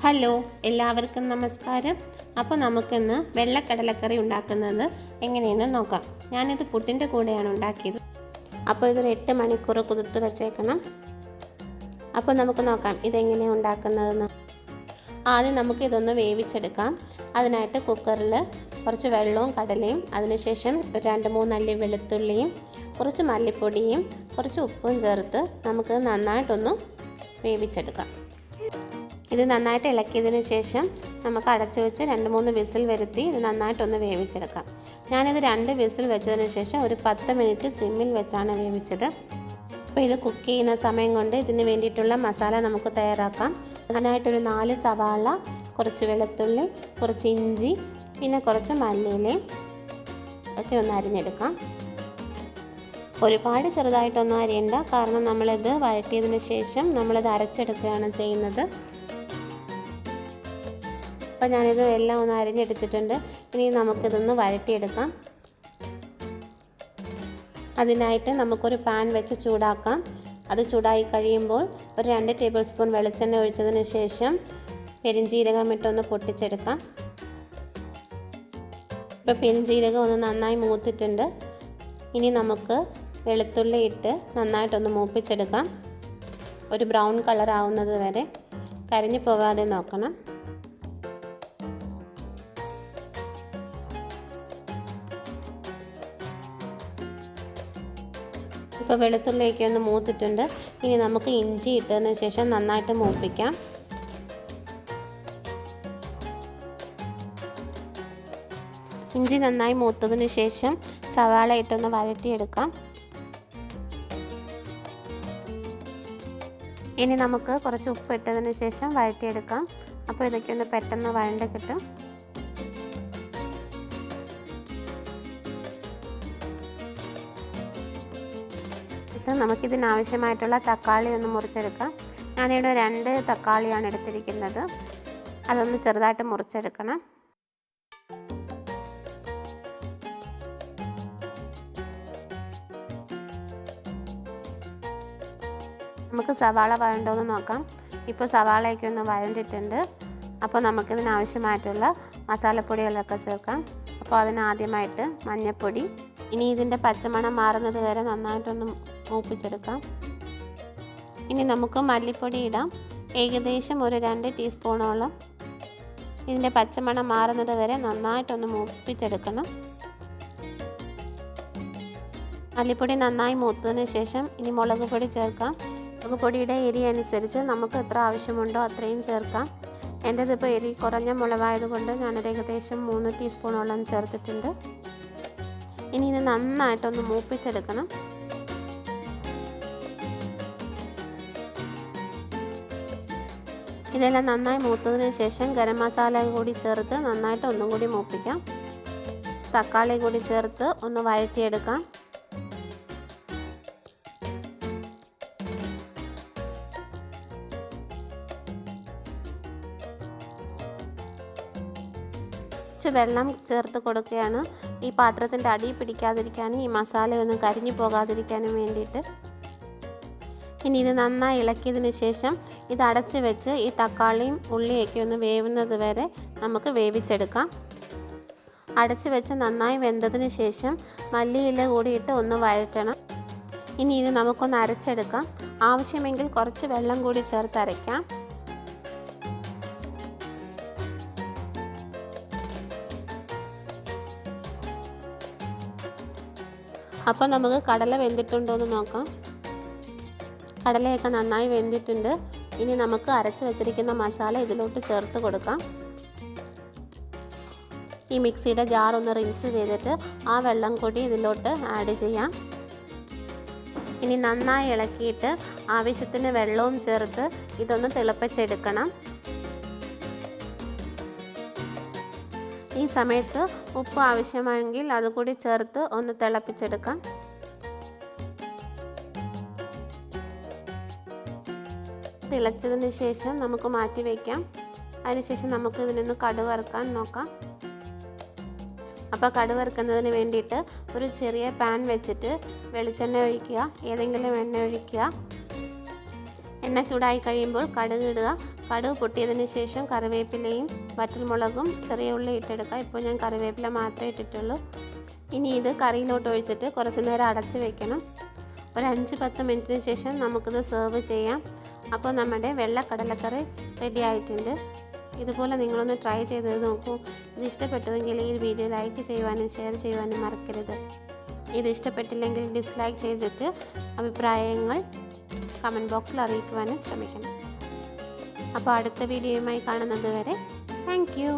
Hello, എല്ലാവർക്കും നമസ്കാരം. അപ്പോൾ നമുക്കിന്ന് വെള്ളക്കടലക്കറി ഉണ്ടാക്കുന്നത് എങ്ങനെയെന്ന് നോക്കാം. ഞാനിത് പുട്ടിൻ്റെ കൂടെയാണ് ഉണ്ടാക്കിയത്. അപ്പോൾ ഇതൊരു 8 മണിക്കൂർ കുതിർത്ത് വെച്ചേക്കണം. അപ്പോൾ നമുക്ക് നോക്കാം ഇതെങ്ങനെയാണ് ഉണ്ടാക്കുന്നതെന്ന്. ആദ്യം നമുക്ക് ഇതൊന്ന് വേവിച്ചെടുക്കാം. അതിനായിട്ട് കുക്കറിൽ കുറച്ച് വെള്ളവും കടലയും, അതിനുശേഷം 2-3 അല്ലി വെളുത്തുള്ളിയും കുറച്ച് മല്ലിപ്പൊടിയും കുറച്ച് ഉപ്പും ചേർത്ത് നമുക്ക് നന്നായിട്ടൊന്ന് വേവിച്ചെടുക്കാം. ഇത് നന്നായിട്ട് ഇളക്കിയതിന് ശേഷം നമുക്ക് അടച്ചു വെച്ച് 2-3 വിസിൽ വരുത്തി ഇത് നന്നായിട്ടൊന്ന് വേവിച്ചെടുക്കാം. ഞാനിത് 2 വിസിൽ വെച്ചതിന് ശേഷം ഒരു 10 മിനിറ്റ് സിമ്മിൽ വെച്ചാണ് വേവിച്ചത്. അപ്പോൾ ഇത് കുക്ക് ചെയ്യുന്ന സമയം കൊണ്ട് ഇതിന് വേണ്ടിയിട്ടുള്ള മസാല നമുക്ക് തയ്യാറാക്കാം. അതിനായിട്ടൊരു 4 സവാള, കുറച്ച് വെളുത്തുള്ളി, കുറച്ച് ഇഞ്ചി, പിന്നെ കുറച്ച് മല്ലിയിലയും ഒക്കെ ഒന്ന് അരിഞ്ഞെടുക്കാം. ഒരുപാട് ചെറുതായിട്ടൊന്നും അരിയണ്ട, കാരണം നമ്മളിത് വഴറ്റിയതിന് ശേഷം നമ്മളിത് അരച്ചെടുക്കുകയാണ് ചെയ്യുന്നത്. അപ്പോൾ ഞാനിത് എല്ലാം ഒന്ന് അരിഞ്ഞെടുത്തിട്ടുണ്ട്. ഇനി നമുക്കിതൊന്ന് വഴറ്റിയെടുക്കാം. അതിനായിട്ട് നമുക്കൊരു പാൻ വെച്ച് ചൂടാക്കാം. അത് ചൂടായി കഴിയുമ്പോൾ ഒരു 2 ടേബിൾ സ്പൂൺ വെളിച്ചെണ്ണ ഒഴിച്ചതിന് ശേഷം പെരിഞ്ജീരകം ഇട്ടൊന്ന് പൊട്ടിച്ചെടുക്കാം. ഇപ്പോൾ പെരിഞ്ജീരകം ഒന്ന് നന്നായി മൂത്തിട്ടുണ്ട്. ഇനി നമുക്ക് വെളുത്തുള്ളി ഇട്ട് നന്നായിട്ടൊന്ന് മൂപ്പിച്ചെടുക്കാം. ഒരു ബ്രൗൺ കളർ ആവുന്നത് വരെ കരിഞ്ഞു പോകാതെ നോക്കണം. ഇപ്പോൾ വെളുത്തുള്ളിയൊക്കെ ഒന്ന് മൂത്തിട്ടുണ്ട്. ഇനി നമുക്ക് ഇഞ്ചി ഇട്ടതിന് ശേഷം നന്നായിട്ട് മൂപ്പിക്കാം. ഇഞ്ചി നന്നായി മൂത്തതിന് ശേഷം സവാള ഇട്ടൊന്ന് വഴറ്റിയെടുക്കാം. ഇനി നമുക്ക് കുറച്ച് ഉപ്പ് ഇട്ടതിന് ശേഷം വഴറ്റിയെടുക്കാം. അപ്പോൾ ഇതൊക്കെ ഒന്ന് പെട്ടെന്ന് വഴണ്ട് കിട്ടും. നമുക്കിതിനാവശ്യമായിട്ടുള്ള തക്കാളി ഒന്ന് മുറിച്ചെടുക്കാം. ഞാനിവിടെ 2 തക്കാളിയാണ് എടുത്തിരിക്കുന്നത്. അതൊന്ന് ചെറുതായിട്ട് മുറിച്ചെടുക്കണം. നമുക്ക് സവാള വഴണ്ടോന്ന് നോക്കാം. ഇപ്പോൾ സവാളയൊക്കെ ഒന്ന് വഴണ്ടിട്ടുണ്ട്. അപ്പോൾ നമുക്കിതിനാവശ്യമായിട്ടുള്ള മസാലപ്പൊടികളൊക്കെ ചേർക്കാം. അപ്പോൾ അതിനാദ്യമായിട്ട് മഞ്ഞൾപ്പൊടി. ഇനി ഇതിൻ്റെ പച്ചമണം മാറുന്നത് വരെ നന്നായിട്ടൊന്ന് മൂപ്പിച്ചെടുക്കാം. ഇനി നമുക്ക് മല്ലിപ്പൊടി ഇടാം. ഏകദേശം ഒരു 2 ടീസ്പൂണോളം. ഇതിൻ്റെ പച്ചമണം മാറുന്നത് വരെ നന്നായിട്ടൊന്ന് മൂപ്പിച്ചെടുക്കണം. മല്ലിപ്പൊടി നന്നായി മൂത്തതിന് ശേഷം ഇനി മുളക് പൊടി ചേർക്കാം. മുളക് പൊടിയുടെ എരി അനുസരിച്ച് നമുക്ക് എത്ര ആവശ്യമുണ്ടോ അത്രയും ചേർക്കാം. എൻ്റേതിപ്പോൾ എരി കുറഞ്ഞ മുളകായതുകൊണ്ട് ഞാനൊരു ഏകദേശം 3 ടീസ്പൂണോളം ചേർത്തിട്ടുണ്ട്. ഇനി ഇത് നന്നായിട്ടൊന്ന് മൂപ്പിച്ചെടുക്കണം. ഇതെല്ലാം നന്നായി മൂത്തതിന് ശേഷം ഗരം മസാല കൂടി ചേർത്ത് നന്നായിട്ട് ഒന്നും കൂടി മൂപ്പിക്കാം. തക്കാളി കൂടി ചേർത്ത് ഒന്ന് വഴറ്റിയെടുക്കാം. വെള്ളം ചേർത്ത് കൊടുക്കുകയാണ്. ഈ പാത്രത്തിൻ്റെ അടി പിടിക്കാതിരിക്കാനും ഈ മസാലയൊന്നും കരിഞ്ഞു പോകാതിരിക്കാനും വേണ്ടിയിട്ട്. ഇനി ഇത് നന്നായി ഇളക്കിയതിന് ശേഷം ഇത് അടച്ച് വെച്ച് ഈ തക്കാളിയും ഉള്ളിയൊക്കെ ഒന്ന് വേവുന്നത് വരെ നമുക്ക് വേവിച്ചെടുക്കാം. അടച്ച് വെച്ച് നന്നായി വെന്തതിന് ശേഷം മല്ലിയില കൂടിയിട്ട് ഒന്ന് വഴറ്റണം. ഇനി ഇത് നമുക്കൊന്ന് അരച്ചെടുക്കാം. ആവശ്യമെങ്കിൽ കുറച്ച് വെള്ളം കൂടി ചേർത്ത് അരയ്ക്കാം. അപ്പോൾ നമുക്ക് കടല വെന്തിട്ടുണ്ടോ എന്ന് നോക്കാം. കടലയൊക്കെ നന്നായി വെന്തിട്ടുണ്ട്. ഇനി നമുക്ക് അരച്ച് വെച്ചിരിക്കുന്ന മസാല ഇതിലോട്ട് ചേർത്ത് കൊടുക്കാം. ഈ മിക്സിയുടെ ജാർ ഒന്ന് റിൻസ് ചെയ്തിട്ട് ആ വെള്ളം കൂടി ഇതിലോട്ട് ആഡ് ചെയ്യാം. ഇനി നന്നായി ഇളക്കിയിട്ട് ആവശ്യത്തിന് വെള്ളവും ചേർത്ത് ഇതൊന്ന് തിളപ്പിച്ചെടുക്കണം. ഈ സമയത്ത് ഉപ്പ് ആവശ്യമാണെങ്കിൽ അതുകൂടി ചേർത്ത് ഒന്ന് തിളപ്പിച്ചെടുക്കാം. തിളച്ചതിന് ശേഷം നമുക്ക് മാറ്റി വയ്ക്കാം. അതിനുശേഷം നമുക്ക് ഇതിനൊന്ന് കടുക് വറുക്കാൻ നോക്കാം. അപ്പോൾ കടുക് വറുക്കുന്നതിന് വേണ്ടിയിട്ട് ഒരു ചെറിയ പാൻ വെച്ചിട്ട് വെളിച്ചെണ്ണ ഒഴിക്കുക. ഏതെങ്കിലും എണ്ണ ഒഴിക്കുക. എണ്ണ ചൂടായി കഴിയുമ്പോൾ കടുക് ഇടുക. കടുക് പൊട്ടിയതിന് ശേഷം കറിവേപ്പിലയും വറ്റൽമുളകും ചെറിയ ഉള്ളി ഇട്ടെടുക്കുക. ഇപ്പോൾ ഞാൻ കറിവേപ്പില മാത്രമേ ഇട്ടിട്ടുള്ളൂ. ഇനി ഇത് കറിയിലോട്ട് ഒഴിച്ചിട്ട് കുറച്ച് നേരം അടച്ച് വെക്കണം. ഒരു 5-10 മിനിറ്റിന് ശേഷം നമുക്കിത് സെർവ് ചെയ്യാം. അപ്പോൾ നമ്മുടെ വെള്ളക്കടലക്കറി റെഡി ആയിട്ടുണ്ട്. ഇതുപോലെ നിങ്ങളൊന്ന് ട്രൈ ചെയ്ത് നോക്കൂ. ഇത് ഇഷ്ടപ്പെട്ടുവെങ്കിൽ ഈ വീഡിയോ ലൈക്ക് ചെയ്യുവാനും ഷെയർ ചെയ്യുവാനും മറക്കരുത്. ഇത് ഇഷ്ടപ്പെട്ടില്ലെങ്കിൽ ഡിസ്ലൈക്ക് ചെയ്തിട്ട് അഭിപ്രായങ്ങൾ കമൻറ്റ് ബോക്സിൽ അറിയിക്കുവാനും ശ്രമിക്കണം. അപ്പോൾ അടുത്ത വീഡിയോയുമായി കാണുന്നത് വരെ താങ്ക് യു.